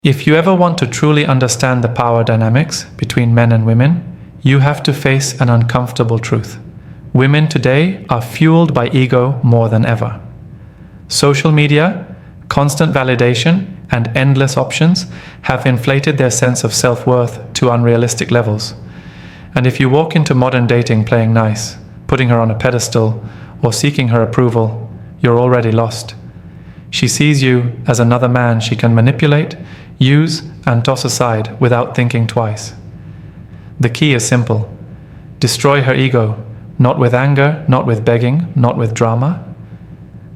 If you ever want to truly understand the power dynamics between men and women, you have to face an uncomfortable truth. Women today are fueled by ego more than ever. Social media, constant validation, and endless options have inflated their sense of self-worth to unrealistic levels. And if you walk into modern dating playing nice, putting her on a pedestal, or seeking her approval, you're already lost. She sees you as another man she can manipulate, use, and toss aside without thinking twice. The key is simple. Destroy her ego, not with anger, not with begging, not with drama,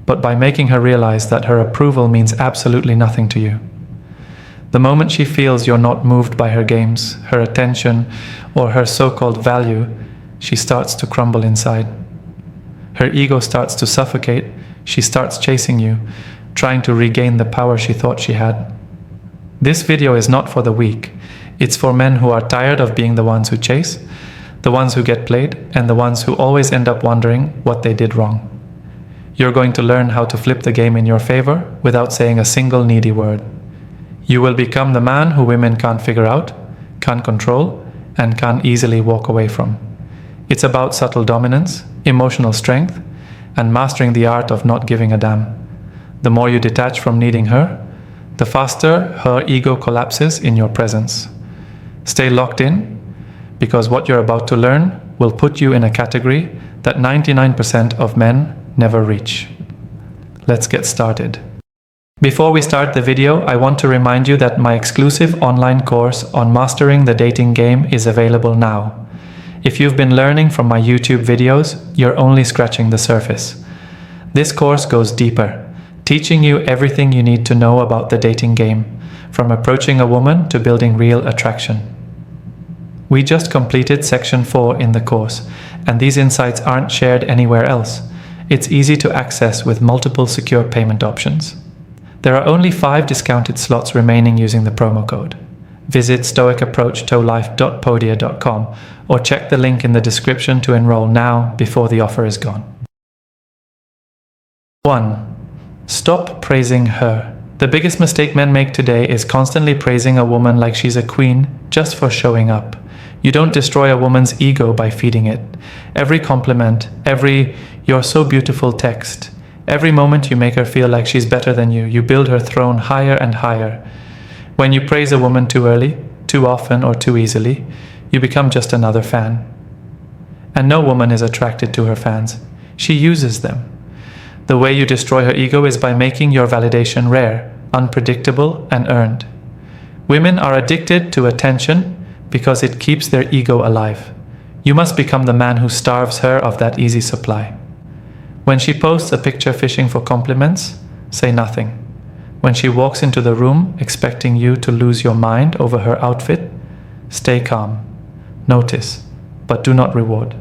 but by making her realize that her approval means absolutely nothing to you. The moment she feels you're not moved by her games, her attention, or her so-called value, she starts to crumble inside. Her ego starts to suffocate, she starts chasing you, trying to regain the power she thought she had. This video is not for the weak. It's for men who are tired of being the ones who chase, the ones who get played, and the ones who always end up wondering what they did wrong. You're going to learn how to flip the game in your favor without saying a single needy word. You will become the man who women can't figure out, can't control, and can't easily walk away from. It's about subtle dominance, emotional strength, and mastering the art of not giving a damn. The more you detach from needing her, the faster her ego collapses in your presence. Stay locked in, because what you're about to learn will put you in a category that 99% of men never reach. Let's get started. Before we start the video, I want to remind you that my exclusive online course on mastering the dating game is available now. If you've been learning from my YouTube videos, you're only scratching the surface. This course goes deeper, teaching you everything you need to know about the dating game, from approaching a woman to building real attraction. We just completed section 4 in the course, and these insights aren't shared anywhere else. It's easy to access with multiple secure payment options. There are only 5 discounted slots remaining using the promo code. Visit stoicapproachtolife.podia.com or check the link in the description to enroll now before the offer is gone. 1. Stop praising her. The biggest mistake men make today is constantly praising a woman like she's a queen just for showing up. You don't destroy a woman's ego by feeding it. Every compliment, every "you're so beautiful" text, every moment you make her feel like she's better than you, you build her throne higher and higher. When you praise a woman too early, too often, or too easily, you become just another fan. And no woman is attracted to her fans. She uses them. The way you destroy her ego is by making your validation rare, unpredictable, and earned. Women are addicted to attention because it keeps their ego alive. You must become the man who starves her of that easy supply. When she posts a picture fishing for compliments, say nothing. When she walks into the room expecting you to lose your mind over her outfit, stay calm. Notice, but do not reward.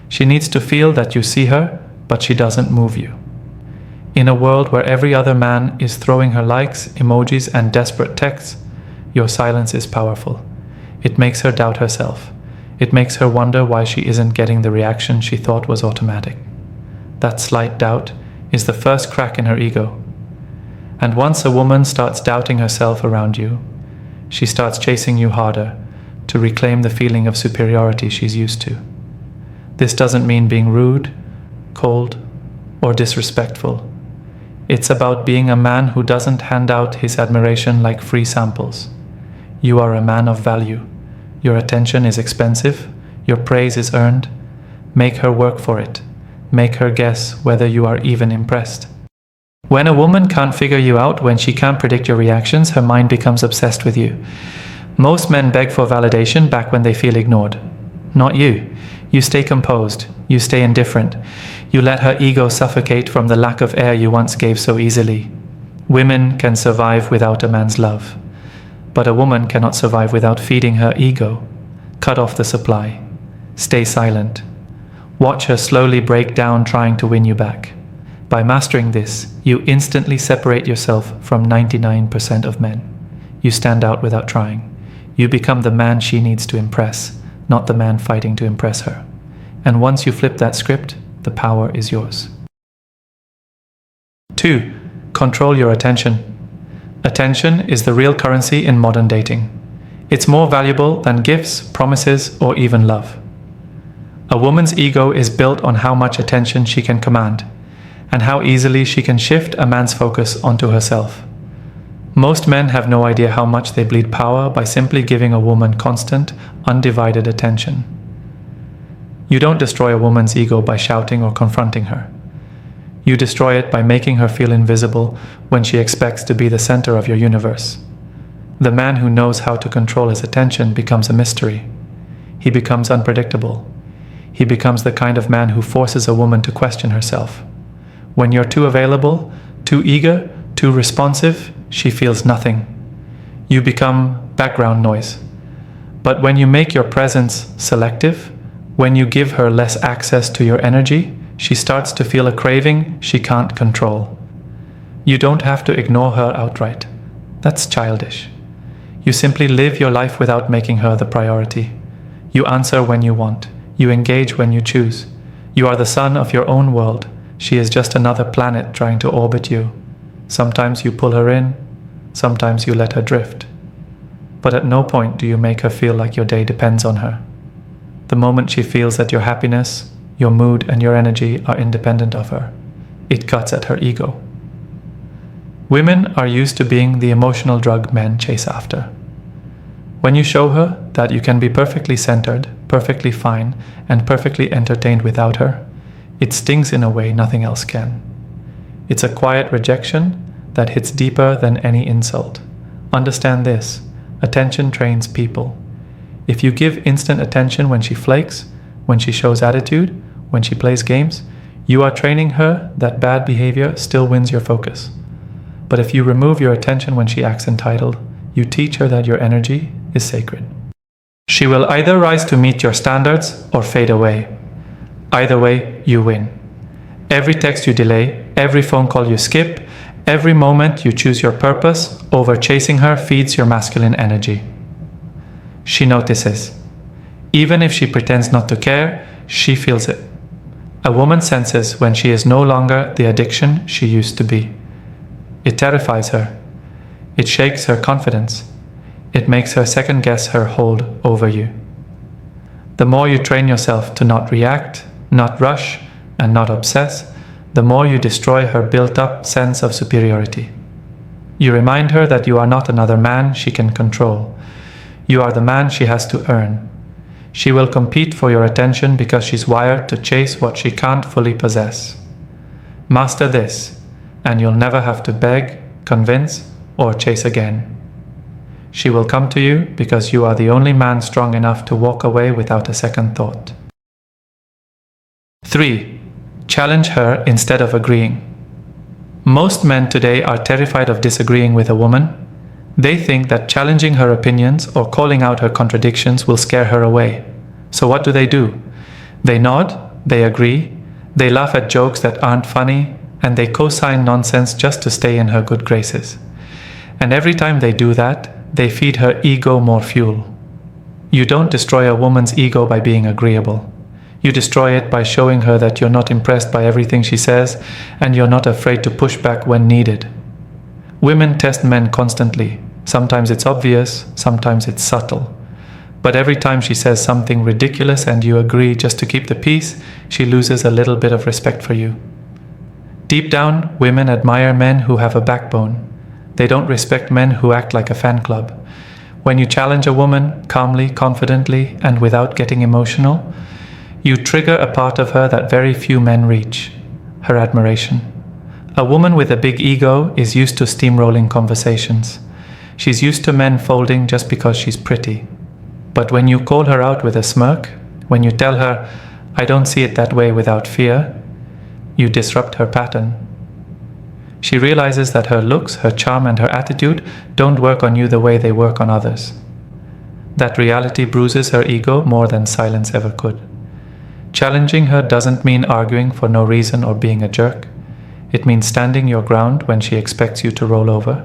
She needs to feel that you see her, but she doesn't move you. In a world where every other man is throwing her likes, emojis, and desperate texts, your silence is powerful. It makes her doubt herself. It makes her wonder why she isn't getting the reaction she thought was automatic. That slight doubt is the first crack in her ego. And once a woman starts doubting herself around you, she starts chasing you harder to reclaim the feeling of superiority she's used to. This doesn't mean being rude, cold, or disrespectful. It's about being a man who doesn't hand out his admiration like free samples. You are a man of value. Your attention is expensive. Your praise is earned. Make her work for it. Make her guess whether you are even impressed. When a woman can't figure you out, when she can't predict your reactions, her mind becomes obsessed with you. Most men beg for validation back when they feel ignored. Not you. You stay composed. You stay indifferent. You let her ego suffocate from the lack of air you once gave so easily. Women can survive without a man's love. But a woman cannot survive without feeding her ego. Cut off the supply. Stay silent. Watch her slowly break down trying to win you back. By mastering this, you instantly separate yourself from 99% of men. You stand out without trying. You become the man she needs to impress, not the man fighting to impress her. And once you flip that script, the power is yours. 2. Control your attention. Attention is the real currency in modern dating. It's more valuable than gifts, promises, or even love. A woman's ego is built on how much attention she can command, and how easily she can shift a man's focus onto herself. Most men have no idea how much they bleed power by simply giving a woman constant, undivided attention. You don't destroy a woman's ego by shouting or confronting her. You destroy it by making her feel invisible when she expects to be the center of your universe. The man who knows how to control his attention becomes a mystery. He becomes unpredictable. He becomes the kind of man who forces a woman to question herself. When you're too available, too eager, too responsive, she feels nothing. You become background noise. But when you make your presence selective, when you give her less access to your energy, she starts to feel a craving she can't control. You don't have to ignore her outright. That's childish. You simply live your life without making her the priority. You answer when you want. You engage when you choose. You are the sun of your own world. She is just another planet trying to orbit you. Sometimes you pull her in, sometimes you let her drift. But at no point do you make her feel like your day depends on her. The moment she feels that your happiness, your mood, and your energy are independent of her, it cuts at her ego. Women are used to being the emotional drug men chase after. When you show her that you can be perfectly centered, perfectly fine, and perfectly entertained without her, it stings in a way nothing else can. It's a quiet rejection that hits deeper than any insult. Understand this: attention trains people. If you give instant attention when she flakes, when she shows attitude, when she plays games, you are training her that bad behavior still wins your focus. But if you remove your attention when she acts entitled, you teach her that your energy is sacred. She will either rise to meet your standards or fade away. Either way, you win. Every text you delay, every phone call you skip, every moment you choose your purpose over chasing her feeds your masculine energy. She notices. Even if she pretends not to care, she feels it. A woman senses when she is no longer the addiction she used to be. It terrifies her. It shakes her confidence. It makes her second-guess her hold over you. The more you train yourself to not react, not rush, and not obsess, the more you destroy her built-up sense of superiority. You remind her that you are not another man she can control. You are the man she has to earn. She will compete for your attention because she's wired to chase what she can't fully possess. Master this, and you'll never have to beg, convince, or chase again. She will come to you because you are the only man strong enough to walk away without a second thought. 3. Challenge her instead of agreeing. Most men today are terrified of disagreeing with a woman. They think that challenging her opinions or calling out her contradictions will scare her away. So what do? They nod, they agree, they laugh at jokes that aren't funny, and they co-sign nonsense just to stay in her good graces. And every time they do that, they feed her ego more fuel. You don't destroy a woman's ego by being agreeable. You destroy it by showing her that you're not impressed by everything she says, and you're not afraid to push back when needed. Women test men constantly. Sometimes it's obvious, sometimes it's subtle. But every time she says something ridiculous and you agree just to keep the peace, she loses a little bit of respect for you. Deep down, women admire men who have a backbone. They don't respect men who act like a fan club. When you challenge a woman calmly, confidently, and without getting emotional, you trigger a part of her that very few men reach: her admiration. A woman with a big ego is used to steamrolling conversations. She's used to men folding just because she's pretty. But when you call her out with a smirk, when you tell her, "I don't see it that way," without fear, you disrupt her pattern. She realizes that her looks, her charm, and her attitude don't work on you the way they work on others. That reality bruises her ego more than silence ever could. Challenging her doesn't mean arguing for no reason or being a jerk. It means standing your ground when she expects you to roll over.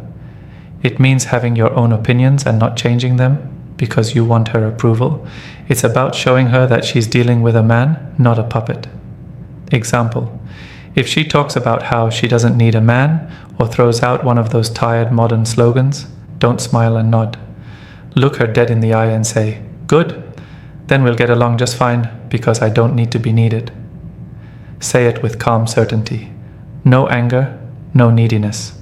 It means having your own opinions and not changing them because you want her approval. It's about showing her that she's dealing with a man, not a puppet. Example: If she talks about how she doesn't need a man or throws out one of those tired modern slogans, don't smile and nod. Look her dead in the eye and say, "Good, then we'll get along just fine because I don't need to be needed." Say it with calm certainty. No anger, no neediness.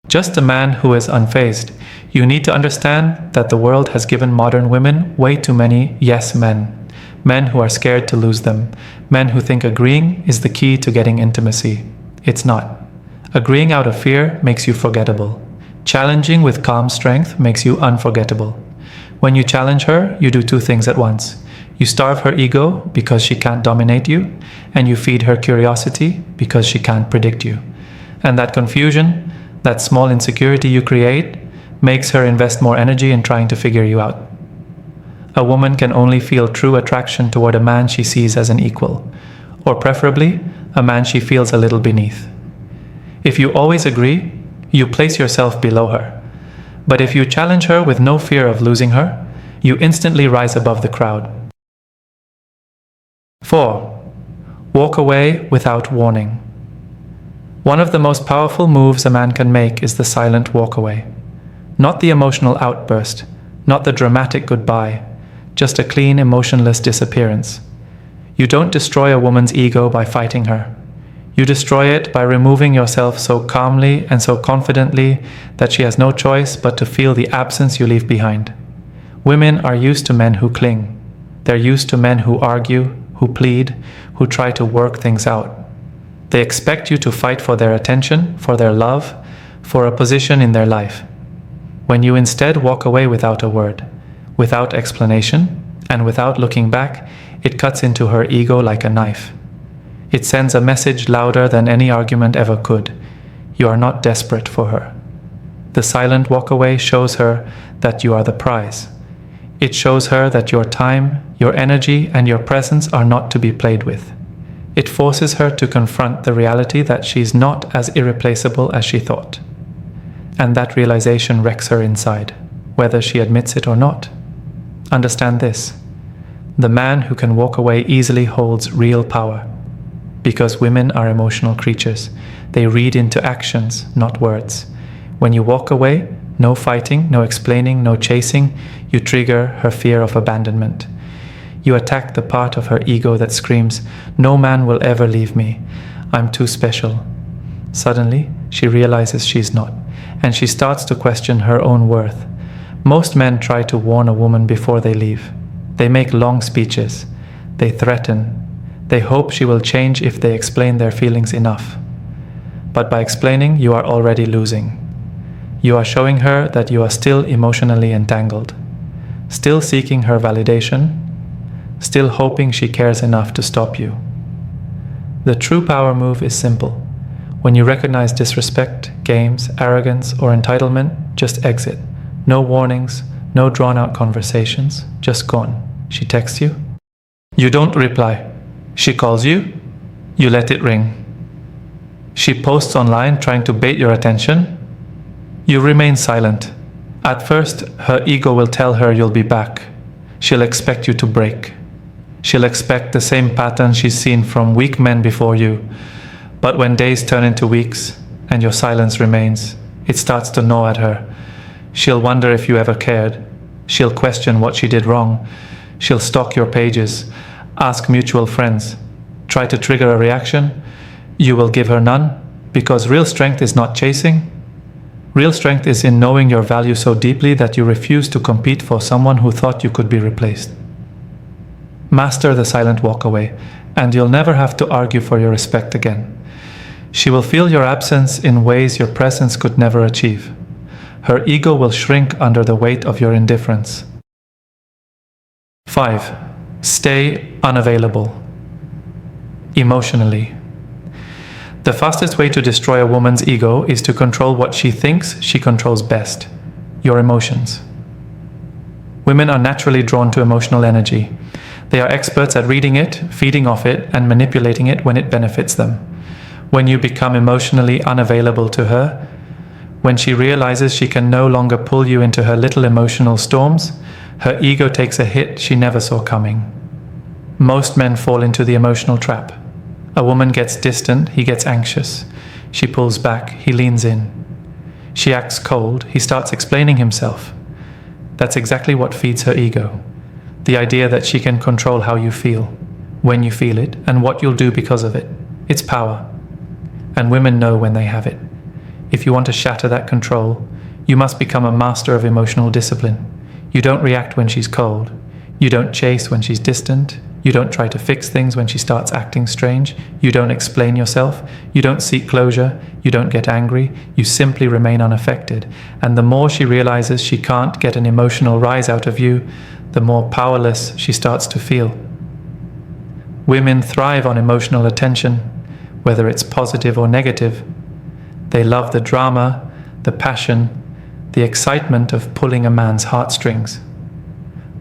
Just a man who is unfazed. You need to understand that the world has given modern women way too many yes men. Men who are scared to lose them. Men who think agreeing is the key to getting intimacy. It's not. Agreeing out of fear makes you forgettable. Challenging with calm strength makes you unforgettable. When you challenge her, you do two things at once. You starve her ego because she can't dominate you, and you feed her curiosity because she can't predict you. And that confusion, that small insecurity you create, makes her invest more energy in trying to figure you out. A woman can only feel true attraction toward a man she sees as an equal, or preferably, a man she feels a little beneath. If you always agree, you place yourself below her. But if you challenge her with no fear of losing her, you instantly rise above the crowd. 4. Walk away without warning. One of the most powerful moves a man can make is the silent walk away. Not the emotional outburst, not the dramatic goodbye, just a clean, emotionless disappearance. You don't destroy a woman's ego by fighting her. You destroy it by removing yourself so calmly and so confidently that she has no choice but to feel the absence you leave behind. Women are used to men who cling. They're used to men who argue, who plead, who try to work things out. They expect you to fight for their attention, for their love, for a position in their life. When you instead walk away without a word, without explanation, and without looking back, it cuts into her ego like a knife. It sends a message louder than any argument ever could. You are not desperate for her. The silent walk away shows her that you are the prize. It shows her that your time, your energy, and your presence are not to be played with. It forces her to confront the reality that she's not as irreplaceable as she thought. And that realization wrecks her inside, whether she admits it or not. Understand this. The man who can walk away easily holds real power. Because women are emotional creatures. They read into actions, not words. When you walk away, no fighting, no explaining, no chasing, you trigger her fear of abandonment. You attack the part of her ego that screams, "No man will ever leave me. I'm too special." Suddenly, she realizes she's not, and she starts to question her own worth. Most men try to warn a woman before they leave. They make long speeches. They threaten. They hope she will change if they explain their feelings enough. But by explaining, you are already losing. You are showing her that you are still emotionally entangled, still seeking her validation, still hoping she cares enough to stop you. The true power move is simple. When you recognize disrespect, games, arrogance, or entitlement, just exit. No warnings, no drawn-out conversations, just gone. She texts you. You don't reply. She calls you. You let it ring. She posts online trying to bait your attention. You remain silent. At first, her ego will tell her you'll be back. She'll expect you to break. She'll expect the same pattern she's seen from weak men before you. But when days turn into weeks and your silence remains, it starts to gnaw at her. She'll wonder if you ever cared. She'll question what she did wrong. She'll stalk your pages, ask mutual friends, try to trigger a reaction. You will give her none, because real strength is not chasing. Real strength is in knowing your value so deeply that you refuse to compete for someone who thought you could be replaced. Master the silent walkaway, and you'll never have to argue for your respect again. She will feel your absence in ways your presence could never achieve. Her ego will shrink under the weight of your indifference. 5. Stay unavailable. Emotionally. The fastest way to destroy a woman's ego is to control what she thinks she controls best, your emotions. Women are naturally drawn to emotional energy. They are experts at reading it, feeding off it, and manipulating it when it benefits them. When you become emotionally unavailable to her, when she realizes she can no longer pull you into her little emotional storms, her ego takes a hit she never saw coming. Most men fall into the emotional trap. A woman gets distant, he gets anxious. She pulls back, he leans in. She acts cold, he starts explaining himself. That's exactly what feeds her ego. The idea that she can control how you feel, when you feel it, and what you'll do because of it. It's power. And women know when they have it. If you want to shatter that control, you must become a master of emotional discipline. You don't react when she's cold. You don't chase when she's distant. You don't try to fix things when she starts acting strange. You don't explain yourself. You don't seek closure. You don't get angry. You simply remain unaffected. And the more she realizes she can't get an emotional rise out of you, the more powerless she starts to feel. Women thrive on emotional attention, whether it's positive or negative. They love the drama, the passion, the excitement of pulling a man's heartstrings.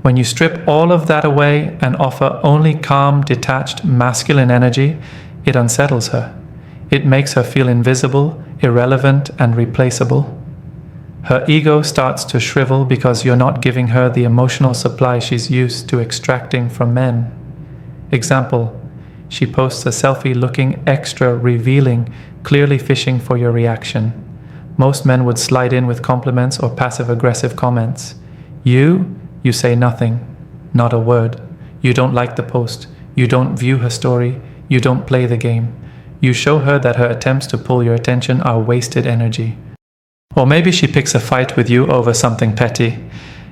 When you strip all of that away and offer only calm, detached, masculine energy, it unsettles her. It makes her feel invisible, irrelevant, and replaceable. Her ego starts to shrivel because you're not giving her the emotional supply she's used to extracting from men. Example, she posts a selfie looking extra revealing, clearly fishing for your reaction. Most men would slide in with compliments or passive-aggressive comments. You say nothing, not a word. You don't like the post. You don't view her story. You don't play the game. You show her that her attempts to pull your attention are wasted energy. Or maybe she picks a fight with you over something petty.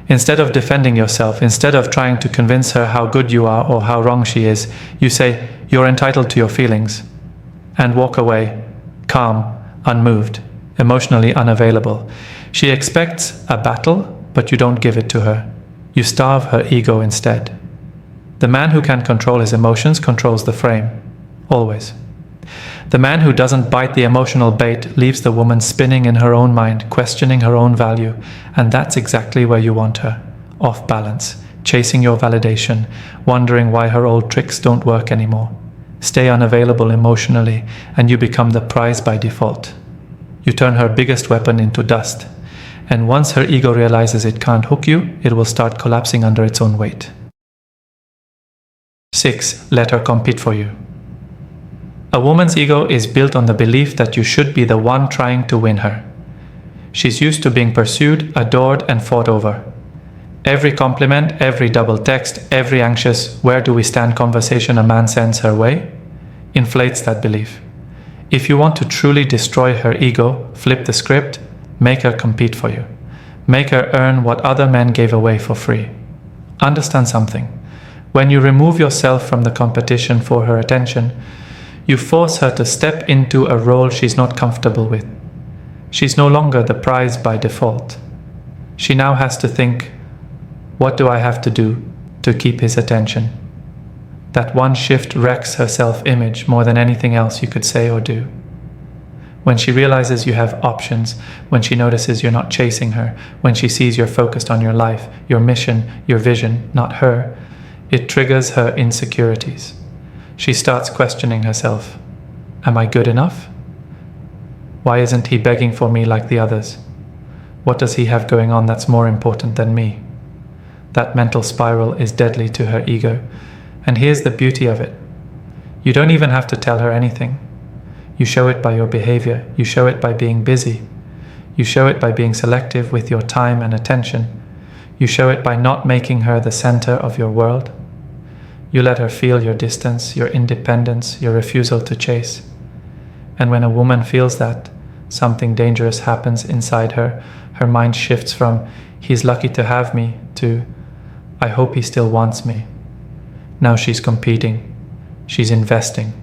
Instead of defending yourself, instead of trying to convince her how good you are or how wrong she is, you say, "You're entitled to your feelings," and walk away, calm, unmoved, emotionally unavailable. She expects a battle, but you don't give it to her. You starve her ego instead. The man who can control his emotions controls the frame, always. The man who doesn't bite the emotional bait leaves the woman spinning in her own mind, questioning her own value, and that's exactly where you want her, off balance, chasing your validation, wondering why her old tricks don't work anymore. Stay unavailable emotionally, and you become the prize by default. You turn her biggest weapon into dust. And once her ego realizes it can't hook you, it will start collapsing under its own weight. 6. Let her compete for you. A woman's ego is built on the belief that you should be the one trying to win her. She's used to being pursued, adored, and fought over. Every compliment, every double text, every anxious "where do we stand" conversation a man sends her way inflates that belief. If you want to truly destroy her ego, flip the script. Make her compete for you. Make her earn what other men gave away for free. Understand something. When you remove yourself from the competition for her attention, you force her to step into a role she's not comfortable with. She's no longer the prize by default. She now has to think, what do I have to do to keep his attention? That one shift wrecks her self-image more than anything else you could say or do. When she realizes you have options, when she notices you're not chasing her, when she sees you're focused on your life, your mission, your vision, not her, it triggers her insecurities. She starts questioning herself. Am I good enough? Why isn't he begging for me like the others? What does he have going on that's more important than me? That mental spiral is deadly to her ego. And here's the beauty of it. You don't even have to tell her anything. You show it by your behavior. You show it by being busy. You show it by being selective with your time and attention. You show it by not making her the center of your world. You let her feel your distance, your independence, your refusal to chase. And when a woman feels that, something dangerous happens inside her. Her mind shifts from, "He's lucky to have me," to, "I hope he still wants me." Now she's competing. She's investing.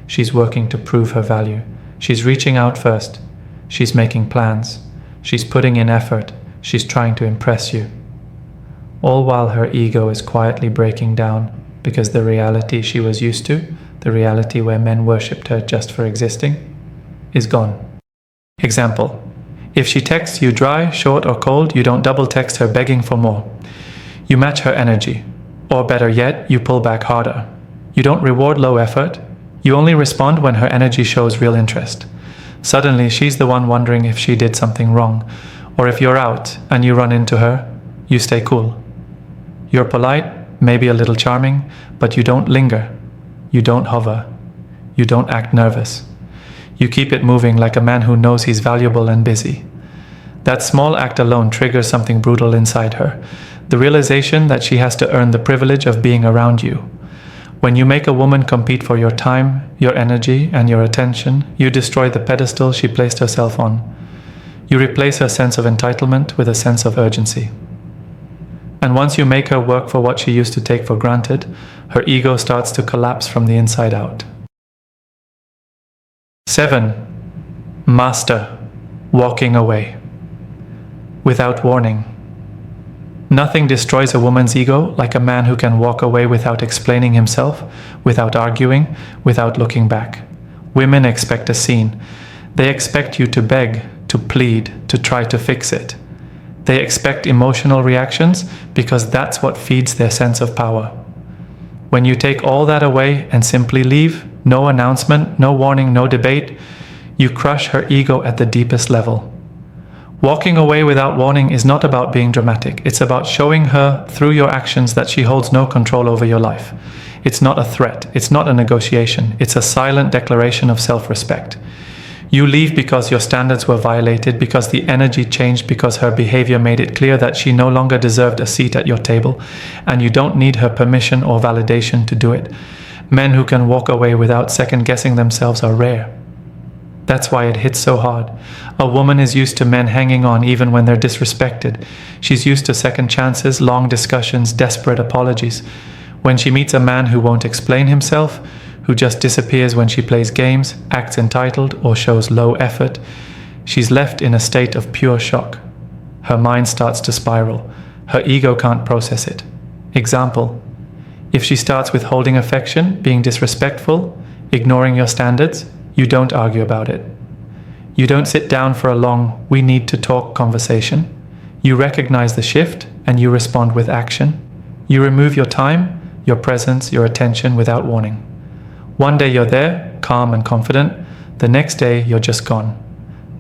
She's working to prove her value. She's reaching out first. She's making plans. She's putting in effort. She's trying to impress you. All while her ego is quietly breaking down because the reality she was used to, the reality where men worshipped her just for existing, is gone. Example: if she texts you dry, short, or cold, you don't double text her begging for more. You match her energy. Or better yet, you pull back harder. You don't reward low effort. You only respond when her energy shows real interest. Suddenly, she's the one wondering if she did something wrong, or if you're out and you run into her, you stay cool. You're polite, maybe a little charming, but you don't linger. You don't hover. you don't act nervous. You keep it moving like a man who knows he's valuable and busy. That small act alone triggers something brutal inside her, the realization that she has to earn the privilege of being around you. When you make a woman compete for your time, your energy, and your attention, you destroy the pedestal she placed herself on. You replace her sense of entitlement with a sense of urgency. And once you make her work for what she used to take for granted, her ego starts to collapse from the inside out. 7. Master, walking away. Without warning. Nothing destroys a woman's ego like a man who can walk away without explaining himself, without arguing, without looking back. Women expect a scene. They expect you to beg, to plead, to try to fix it. They expect emotional reactions because that's what feeds their sense of power. When you take all that away and simply leave, no announcement, no warning, no debate, you crush her ego at the deepest level. Walking away without warning is not about being dramatic. It's about showing her through your actions that she holds no control over your life. It's not a threat. It's not a negotiation. It's a silent declaration of self-respect. You leave because your standards were violated, because the energy changed, because her behavior made it clear that she no longer deserved a seat at your table, and you don't need her permission or validation to do it. Men who can walk away without second-guessing themselves are rare. That's why it hits so hard. A woman is used to men hanging on even when they're disrespected. She's used to second chances, long discussions, desperate apologies. When she meets a man who won't explain himself, who just disappears when she plays games, acts entitled, or shows low effort, she's left in a state of pure shock. Her mind starts to spiral. Her ego can't process it. Example: if she starts withholding affection, being disrespectful, ignoring your standards, you don't argue about it. You don't sit down for a long, we need to talk conversation. You recognize the shift and you respond with action. You remove your time, your presence, your attention without warning. One day you're there, calm and confident. The next day you're just gone.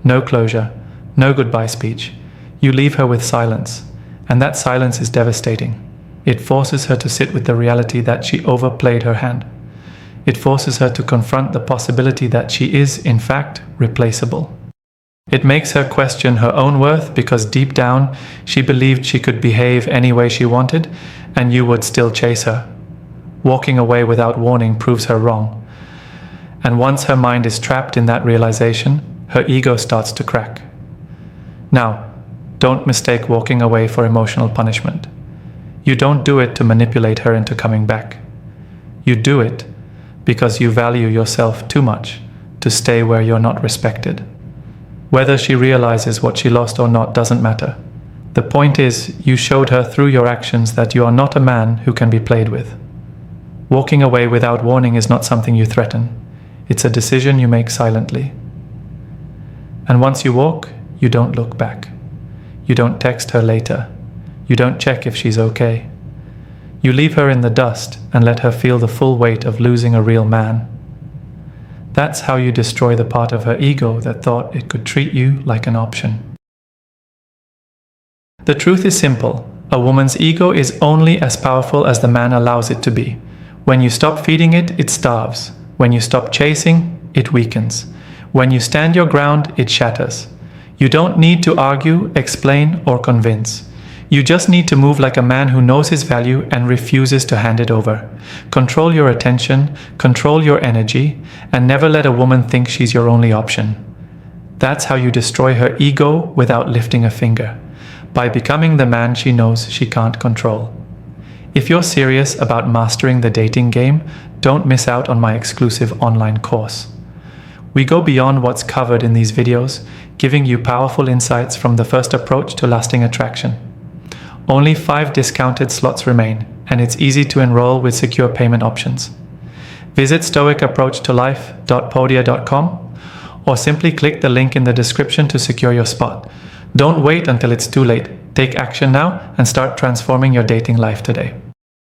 No closure, no goodbye speech. You leave her with silence, and that silence is devastating. It forces her to sit with the reality that she overplayed her hand. It forces her to confront the possibility that she is, in fact, replaceable. It makes her question her own worth because deep down she believed she could behave any way she wanted and you would still chase her. Walking away without warning proves her wrong. And once her mind is trapped in that realization, her ego starts to crack. Now, don't mistake walking away for emotional punishment. You don't do it to manipulate her into coming back. You do it because you value yourself too much to stay where you're not respected. Whether she realizes what she lost or not doesn't matter. The point is, you showed her through your actions that you are not a man who can be played with. Walking away without warning is not something you threaten. It's a decision you make silently. And once you walk, you don't look back. You don't text her later. You don't check if she's okay. You leave her in the dust and let her feel the full weight of losing a real man. That's how you destroy the part of her ego that thought it could treat you like an option. The truth is simple. A woman's ego is only as powerful as the man allows it to be. When you stop feeding it, it starves. When you stop chasing, it weakens. When you stand your ground, it shatters. You don't need to argue, explain, or convince. You just need to move like a man who knows his value and refuses to hand it over. Control your attention, control your energy, and never let a woman think she's your only option. That's how you destroy her ego without lifting a finger, by becoming the man she knows she can't control. If you're serious about mastering the dating game, don't miss out on my exclusive online course. We go beyond what's covered in these videos, giving you powerful insights from the first approach to lasting attraction. Only 5 discounted slots remain, and it's easy to enroll with secure payment options. Visit stoicapproachtoLife.podia.com or simply click the link in the description to secure your spot. Don't wait until it's too late. Take action now and start transforming your dating life today.